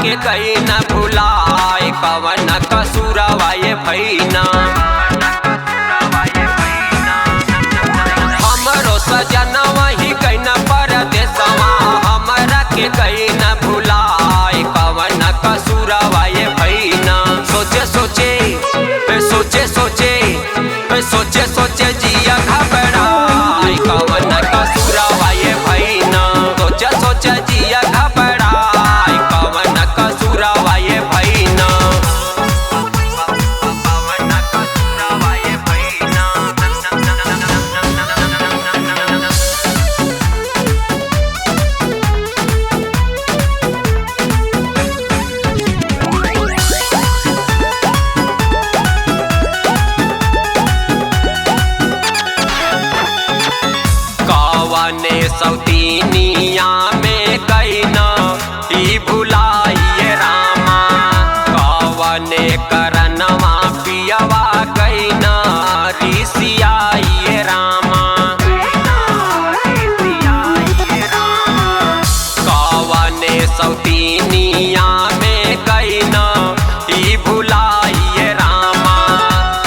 के कहीं न भुलाए कवन कसूरवा ये भैना। हमरो सजनवा ही कहीं न परदेसवा हमरा के कहीं न भुलाए कवन कसूरवा ये भैना। सोचे सोचे सोचे सोचे सोचे सोचे जिया घबराए कवन कसूरवा ये भैना। सोचे सोचे जिया घबराए कवन कसूरवा ये भैना। कवन कसूरवा ये भैना। कवने सौतीनिया में कईना ई भुलाइए रामा। कवने करनवा पियवा कईना ऋषियाइए रामा। कवने सौतीनिया में कईना ई भुलाइए रामा।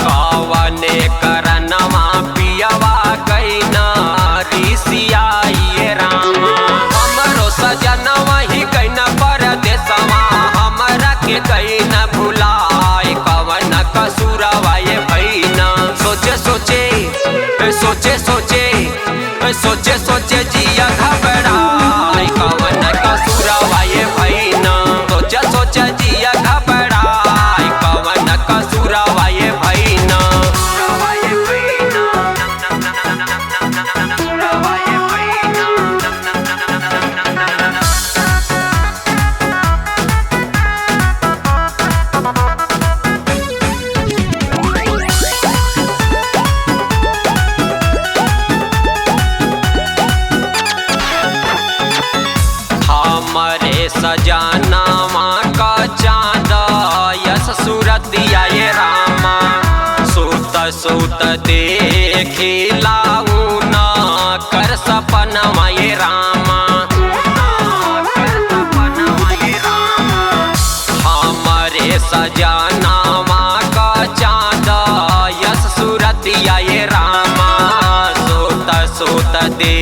कवने करनवा पियवा कईना ऋषियाइए रामा। हमरो सजनवा ही कहीं परदेसवा हमरा के कहीं न भुलाए कवन कसूरवा ये भैना। सोचे सोचे सोचे सोचे सोचे सोचे जिया घबराए कवन कसूरवा ये भैना। सोचे सोचे जिया घबराए कवन कसूरवा ये भैना। हमरे सजनावा का चाँद यस सूरतिया ये रामा। सूत सूत देखिलाऊ न कर सपनवा ये रामा। हमरे सजनावा का चाँद यस सूरतिया ये रामा। सूत सूत दे